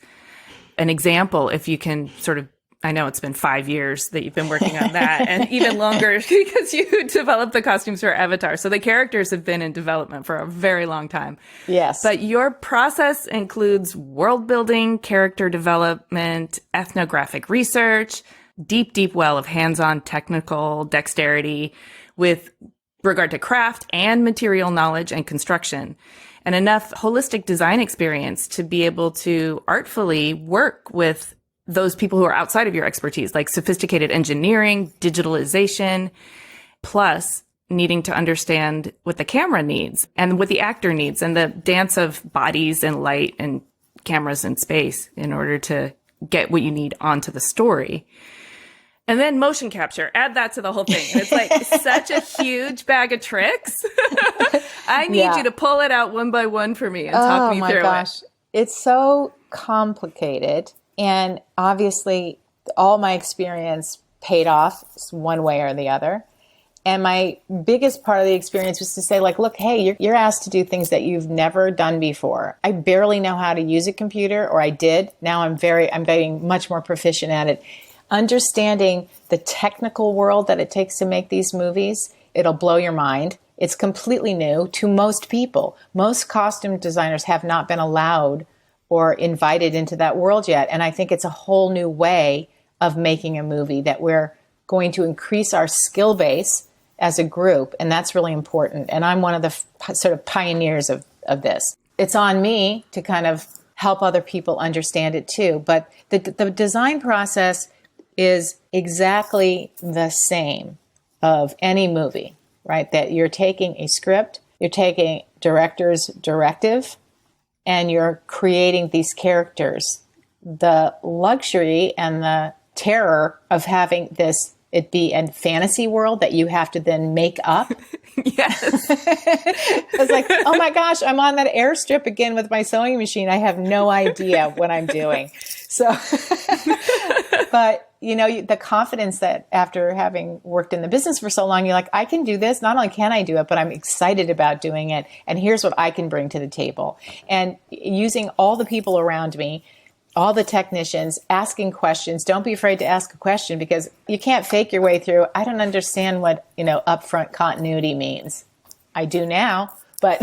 an example if you can sort of, I know it's been 5 years that you've been working on that and even longer because you developed the costumes for Avatar. So the characters have been in development for a very long time. Yes. But your process includes world building, character development, ethnographic research, deep well of hands-on technical dexterity with regard to craft and material knowledge and construction. and enough holistic design experience to be able to artfully work with those people who are outside of your expertise, like sophisticated engineering, digitalization, plus needing to understand what the camera needs and what the actor needs and the dance of bodies and light and cameras and space in order to get what you need onto the story. And then motion capture, add that to the whole thing. It's like such a huge bag of tricks. I need you to pull it out one by one for me and talk me through it. It's so complicated. And obviously, all my experience paid off one way or the other. And my biggest part of the experience was to say, like, look, hey, you're asked to do things that you've never done before. I barely know how to use a computer, or I did. Now I'm getting much more proficient at it. Understanding the technical world that it takes to make these movies, it'll blow your mind. It's completely new to most people. Most costume designers have not been allowed or invited into that world yet. And I think it's a whole new way of making a movie that we're going to increase our skill base as a group. And that's really important. And I'm one of the sort of pioneers of this. It's on me to kind of help other people understand it too. But the design process is exactly the same of any movie, right? That you're taking a script, you're taking director's directive, and you're creating these characters. The luxury and the terror of having it be a fantasy world that you have to then make up. Yes. It's like, oh my gosh, I'm on that airstrip again with my sewing machine. I have no idea what I'm doing. So, but the confidence that after having worked in the business for so long, you're like, I can do this. Not only can I do it, but I'm excited about doing it. And here's what I can bring to the table. And using all the people around me, all the technicians, asking questions. Don't be afraid to ask a question, because you can't fake your way through. I don't understand what, upfront continuity means. I do now, but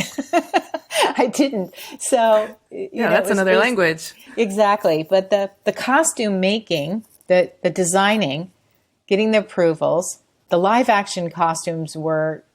I didn't. So, that's another language. Exactly. But the costume making, the designing, getting the approvals, the live action costumes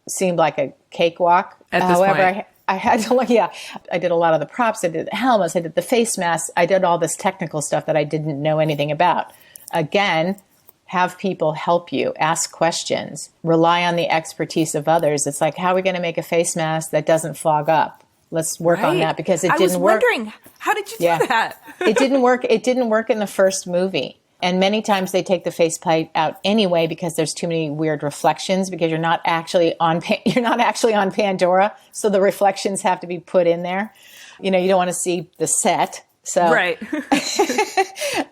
seemed like a cakewalk. At this point. I had to look, I did a lot of the props. I did the helmets. I did the face masks. I did all this technical stuff that I didn't know anything about. Again, have people help you, ask questions, rely on the expertise of others. It's like, how are we going to make a face mask that doesn't fog up? Let's work on that, because it didn't work. I was wondering, how did you do that? It didn't work. It didn't work in the first movie. And many times they take the faceplate out anyway because there's too many weird reflections, because you're not actually on Pandora, so the reflections have to be put in there. You don't want to see the set. So right.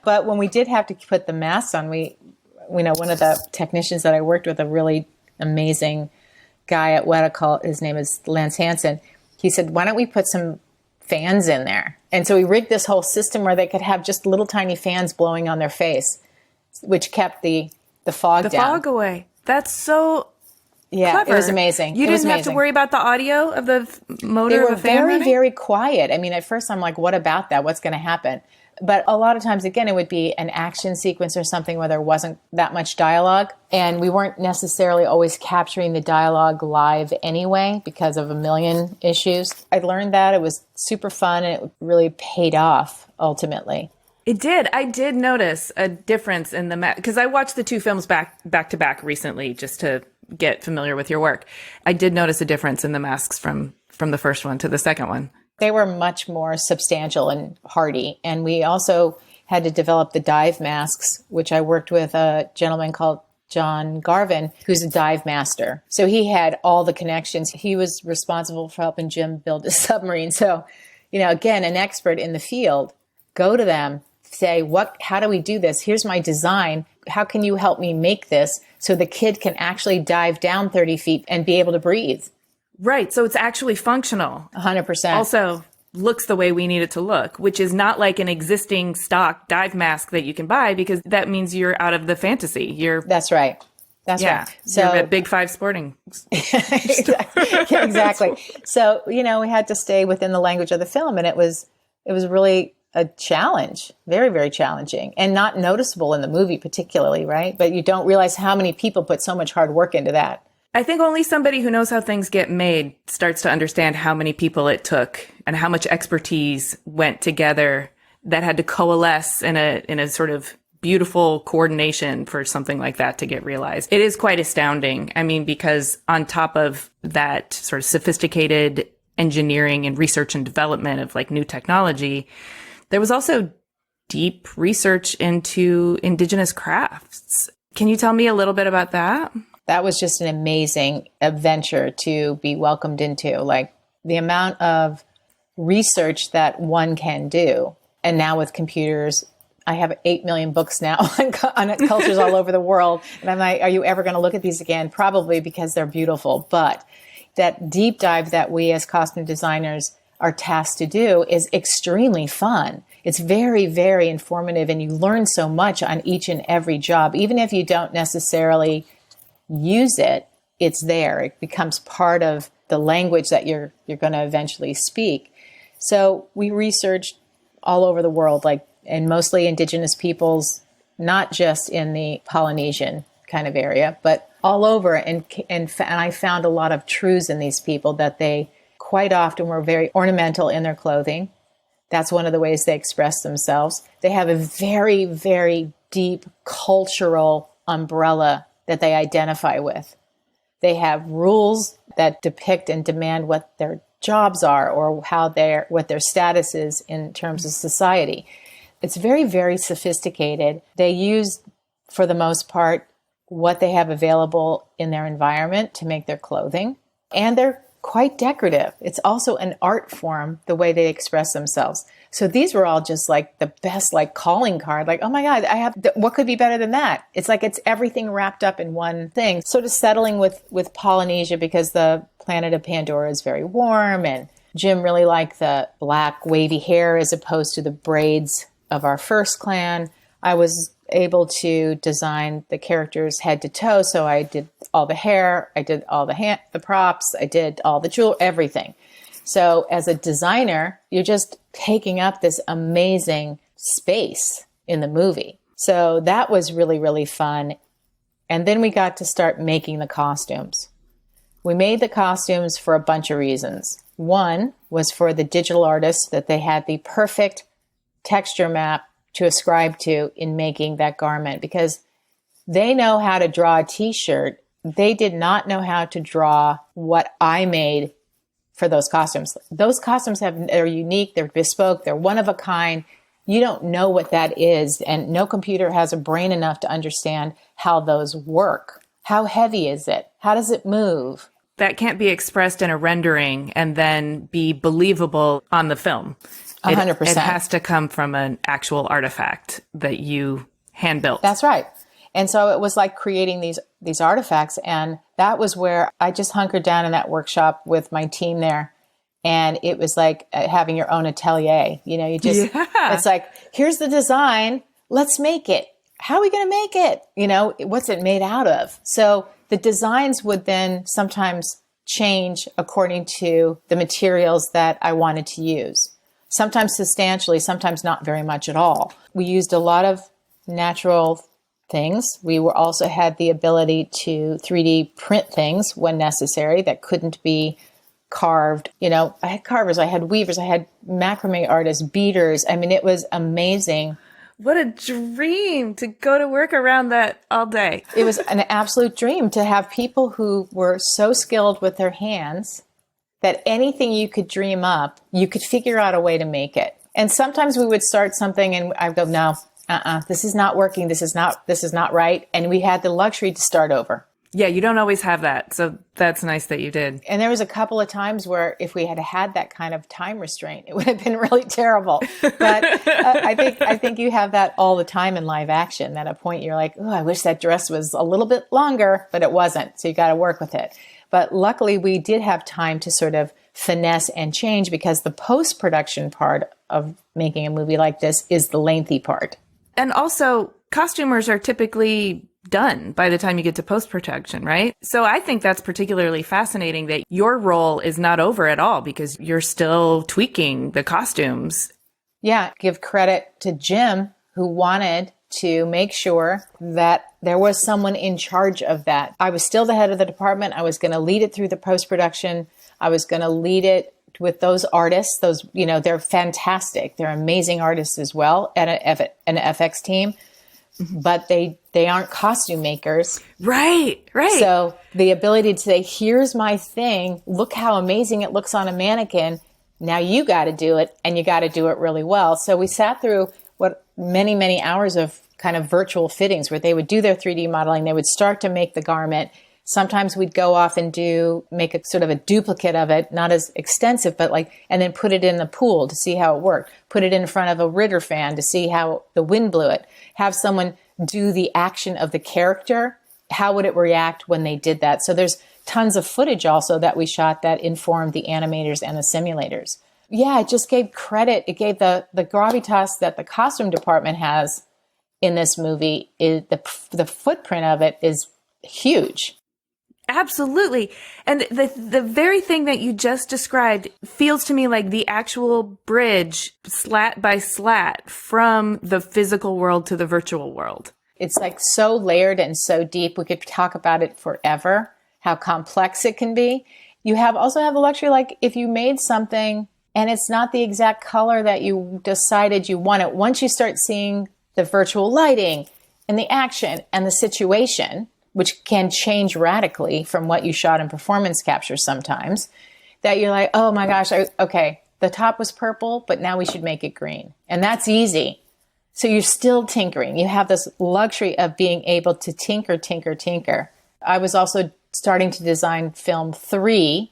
But when we did have to put the masks on, one of the technicians that I worked with, a really amazing guy at Weta, his name is Lance Hansen. He said, "Why don't we put some fans in there?" And so we rigged this whole system where they could have just little tiny fans blowing on their face, which kept the fog down. The fog away. That's so clever. It was amazing. You didn't have to worry about the audio of the motor of the fan very, running? very quiet. I mean, at first I'm like, what about that? What's going to happen? But a lot of times, again, it would be an action sequence or something where there wasn't that much dialogue. And we weren't necessarily always capturing the dialogue live anyway because of a million issues. I learned that. It was super fun, and it really paid off ultimately. It did. I did notice a difference in the because I watched the two films back to back recently just to get familiar with your work. I did notice a difference in the masks from the first one to the second one. They were much more substantial and hardy. And we also had to develop the dive masks, which I worked with a gentleman called John Garvin, who's a dive master. So he had all the connections. He was responsible for helping Jim build a submarine. So, again, an expert in the field. Go to them, say, how do we do this? Here's my design. How can you help me make this so the kid can actually dive down 30 feet and be able to breathe? Right. So it's actually functional. 100%. Also looks the way we need it to look, which is not like an existing stock dive mask that you can buy, because that means you're out of the fantasy. That's right. That's right. So you're at Big Five Sporting. Exactly. So, we had to stay within the language of the film, and it was really a challenge, very, very challenging, and not noticeable in the movie particularly, right? But you don't realize how many people put so much hard work into that. I think only somebody who knows how things get made starts to understand how many people it took and how much expertise went together that had to coalesce in a sort of beautiful coordination for something like that to get realized. It is quite astounding. I mean, because on top of that sort of sophisticated engineering and research and development of like new technology, there was also deep research into indigenous crafts. Can you tell me a little bit about that? That was just an amazing adventure to be welcomed into, like the amount of research that one can do. And now with computers, I have 8 million books now on cultures all over the world. And I'm like, are you ever going to look at these again? Probably, because they're beautiful. But that deep dive that we as costume designers are tasked to do is extremely fun. It's very, very informative, and you learn so much on each and every job. Even if you don't necessarily use it, it's there. It becomes part of the language that you're going to eventually speak. So we researched all over the world, and mostly indigenous peoples, not just in the Polynesian kind of area, but all over. And I found a lot of truths in these people, that they quite often were very ornamental in their clothing. That's one of the ways they express themselves. They have a very, very deep cultural umbrella that they identify with. They have rules that depict and demand what their jobs are, or what their status is in terms of society. It's very, very sophisticated. They use, for the most part, what they have available in their environment to make their clothing. And they're quite decorative. It's also an art form, the way they express themselves. So these were all just like the best, calling card. Like, oh my God, what could be better than that? It's like it's everything wrapped up in one thing. Sort of settling with Polynesia, because the planet of Pandora is very warm, and Jim really liked the black wavy hair as opposed to the braids of our first clan. I was able to design the characters head to toe, so I did all the hair, I did all the props, I did all the jewelry, everything. So as a designer, you're just taking up this amazing space in the movie. So that was really, really fun. And then we got to start making the costumes. We made the costumes for a bunch of reasons. One was for the digital artists, that they had the perfect texture map to ascribe to in making that garment, because they know how to draw a t-shirt. They did not know how to draw what I made for those costumes. Those costumes they're unique, they're bespoke, they're one of a kind. You don't know what that is, and no computer has a brain enough to understand how those work. How heavy is it? How does it move? That can't be expressed in a rendering and then be believable on the film. 100%. It has to come from an actual artifact that you hand built. That's right. And so it was like creating these artifacts. And that was where I just hunkered down in that workshop with my team there. And it was like having your own atelier. It's like, here's the design. Let's make it. How are we going to make it? What's it made out of? So the designs would then sometimes change according to the materials that I wanted to use. Sometimes substantially, sometimes not very much at all. We used a lot of natural things. We also had the ability to 3D print things when necessary that couldn't be carved. I had carvers, I had weavers, I had macrame artists, beaders. I mean, it was amazing. What a dream to go to work around that all day. It was an absolute dream to have people who were so skilled with their hands that anything you could dream up, you could figure out a way to make it. And sometimes we would start something and I'd go, no, this is not working. This is not right. And we had the luxury to start over. Yeah, you don't always have that. So that's nice that you did. And there was a couple of times where if we had had that kind of time restraint, it would have been really terrible. But I think you have that all the time in live action. At a point you're like, oh, I wish that dress was a little bit longer, but it wasn't. So you got to work with it. But luckily, we did have time to sort of finesse and change, because the post-production part of making a movie like this is the lengthy part. And also, costumers are typically done by the time you get to post-production, right? So I think that's particularly fascinating that your role is not over at all, because you're still tweaking the costumes. Yeah, give credit to Jim, who wanted to make sure that there was someone in charge of that. I was still the head of the department. I was going to lead it through the post-production. I was going to lead it with those artists. Those, they're fantastic. They're amazing artists as well at an FX team, but they aren't costume makers. Right. So the ability to say, here's my thing. Look how amazing it looks on a mannequin. Now you got to do it, and you got to do it really well. So we sat through many, many hours of kind of virtual fittings where they would do their 3D modeling. They would start to make the garment. Sometimes we'd go off and make a sort of a duplicate of it, not as extensive, but and then put it in the pool to see how it worked. Put it in front of a Ritter fan to see how the wind blew it. Have someone do the action of the character. How would it react when they did that? So there's tons of footage also that we shot that informed the animators and the simulators. Yeah, it just gave credit. It gave the gravitas that the costume department has in this movie. The footprint of it is huge. Absolutely. And the very thing that you just described feels to me like the actual bridge, slat by slat, from the physical world to the virtual world. It's so layered and so deep. We could talk about it forever, how complex it can be. You also have the luxury, if you made something and it's not the exact color that you decided you wanted, once you start seeing the virtual lighting and the action and the situation, which can change radically from what you shot in performance capture sometimes, that you're like, oh my gosh, okay, the top was purple, but now we should make it green. And that's easy. So you're still tinkering. You have this luxury of being able to tinker. I was also starting to design film 3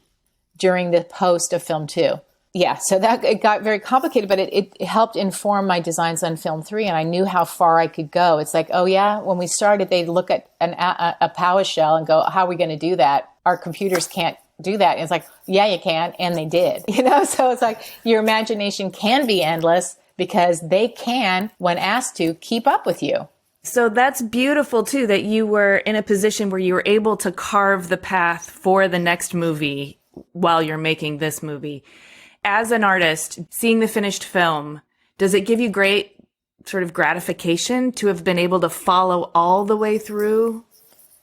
during the post of film 2. Yeah, so it got very complicated, but it helped inform my designs on film 3, and I knew how far I could go. It's oh yeah, when we started, they'd look at a power shell and go, how are we going to do that? Our computers can't do that. And it's yeah, you can, and they did. So it's your imagination can be endless because they can, when asked to, keep up with you. So that's beautiful, too, that you were in a position where you were able to carve the path for the next movie while you're making this movie. As an artist, seeing the finished film, does it give you great sort of gratification to have been able to follow all the way through?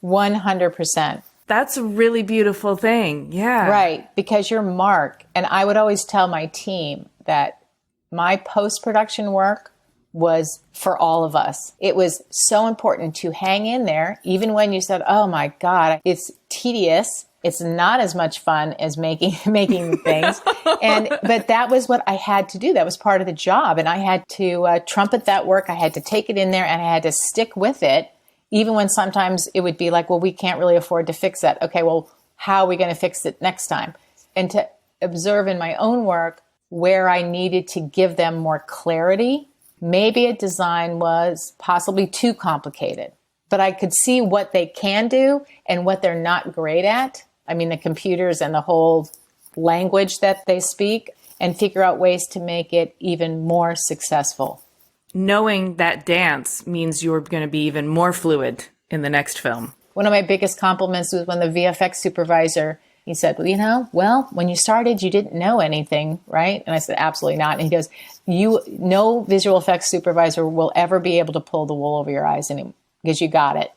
100%. That's a really beautiful thing. Yeah. Right. Because you're Mark. And I would always tell my team that my post-production work was for all of us. It was so important to hang in there, even when you said, oh my God, it's tedious. It's not as much fun as making things. But that was what I had to do. That was part of the job. And I had to trumpet that work. I had to take it in there and I had to stick with it, even when sometimes it would be well, we can't really afford to fix that. Okay, well, how are we going to fix it next time? And to observe in my own work where I needed to give them more clarity. Maybe a design was possibly too complicated, but I could see what they can do and what they're not great at. I mean, the computers and the whole language that they speak, and figure out ways to make it even more successful. Knowing that dance means you're going to be even more fluid in the next film. One of my biggest compliments was when the VFX supervisor, he said, well, when you started, you didn't know anything, right? And I said, absolutely not. And he goes, no visual effects supervisor will ever be able to pull the wool over your eyes because you got it.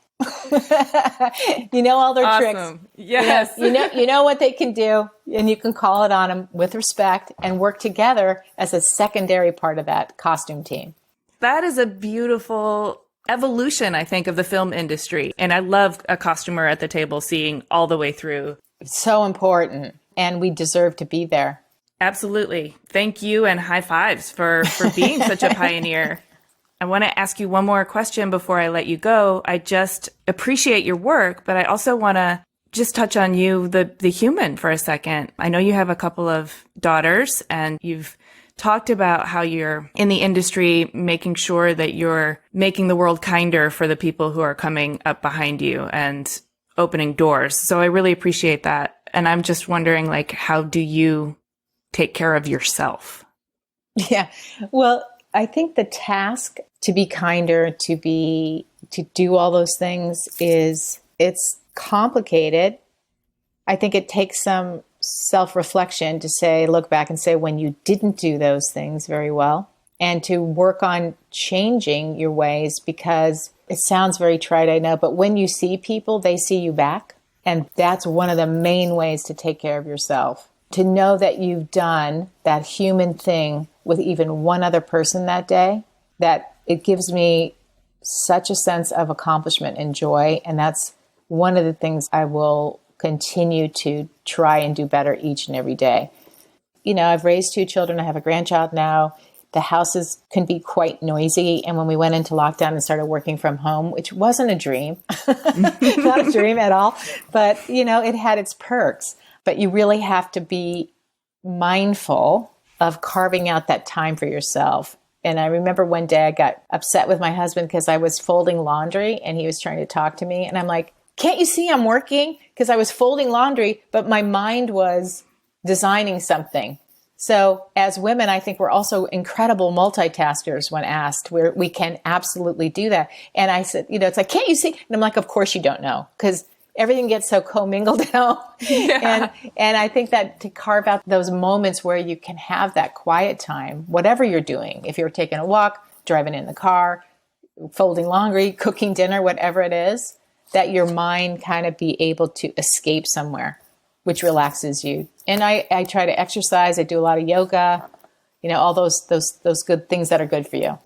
You know all their awesome. Tricks. Yes. You know what they can do, and you can call it on them with respect and work together as a secondary part of that costume team. That is a beautiful evolution, I think, of the film industry. And I love a costumer at the table seeing all the way through. It's so important, and we deserve to be there. Absolutely. Thank you, and high fives for being such a pioneer. I want to ask you one more question before I let you go. I just appreciate your work, but I also want to just touch on you, the human, for a second. I know you have a couple of daughters, and you've talked about how you're in the industry making sure that you're making the world kinder for the people who are coming up behind you and opening doors. So I really appreciate that. And I'm just wondering, how do you take care of yourself? Yeah. Well, I think the task to be kinder, to do all those things it's complicated. I think it takes some self-reflection to look back and say when you didn't do those things very well, and to work on changing your ways, because it sounds very trite, I know, but when you see people, they see you back. And that's one of the main ways to take care of yourself. To know that you've done that human thing with even one other person that day, that it gives me such a sense of accomplishment and joy. And that's one of the things I will continue to try and do better each and every day. You know, I've raised 2 children. I have a grandchild now. The houses can be quite noisy. And when we went into lockdown and started working from home, which wasn't a dream, not a dream at all, but, you know, it had its perks. But you really have to be mindful of carving out that time for yourself. And I remember one day I got upset with my husband because I was folding laundry and he was trying to talk to me. And I'm like, can't you see I'm working? Because I was folding laundry, but my mind was designing something. So as women, I think we're also incredible multitaskers when asked, where we can absolutely do that. And I said, you know, it's like, can't you see? And I'm like, of course you don't know, because everything gets so commingled now. Yeah. And I think that to carve out those moments where you can have that quiet time, whatever you're doing, if you're taking a walk, driving in the car, folding laundry, cooking dinner, whatever it is, that your mind kind of be able to escape somewhere, which relaxes you. And I try to exercise. I do a lot of yoga, you know, all those good things that are good for you.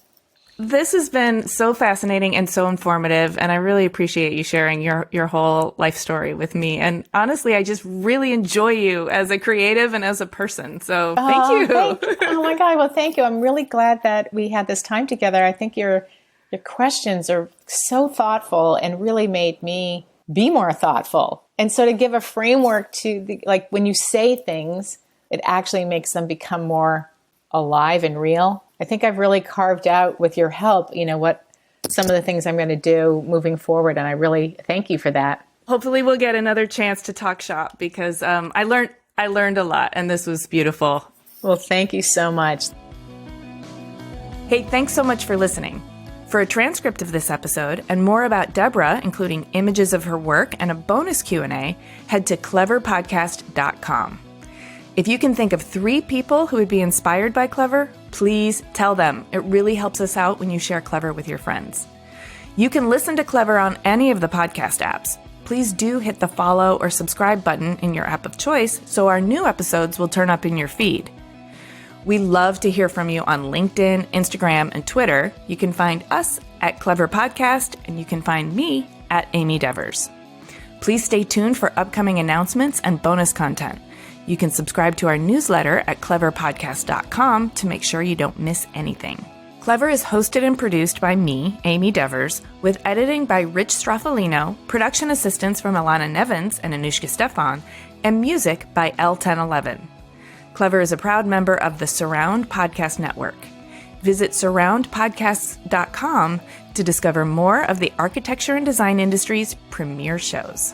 This has been so fascinating and so informative, and I really appreciate you sharing your whole life story with me. And honestly, I just really enjoy you as a creative and as a person. So thank you. Oh my God. Well, thank you. I'm really glad that we had this time together. I think your questions are so thoughtful and really made me be more thoughtful. And so to give a framework to like when you say things, it actually makes them become more alive and real. I think I've really carved out with your help, you know, what some of the things I'm going to do moving forward. And I really thank you for that. Hopefully we'll get another chance to talk shop, because I learned a lot, and this was beautiful. Well, thank you so much. Hey, thanks so much for listening. For a transcript of this episode and more about Deborah, including images of her work and a bonus Q&A, head to cleverpodcast.com. If you can think of 3 people who would be inspired by Clever, please tell them. It really helps us out when you share Clever with your friends. You can listen to Clever on any of the podcast apps. Please do hit the follow or subscribe button in your app of choice so our new episodes will turn up in your feed. We love to hear from you on LinkedIn, Instagram, and Twitter. You can find us at Clever Podcast, and you can find me at Amy Devers. Please stay tuned for upcoming announcements and bonus content. You can subscribe to our newsletter at cleverpodcast.com to make sure you don't miss anything. Clever is hosted and produced by me, Amy Devers, with editing by Rich Straffolino, production assistance from Alana Nevins and Anushka Stefan, and music by L1011. Clever is a proud member of the Surround Podcast Network. Visit surroundpodcasts.com to discover more of the architecture and design industry's premier shows.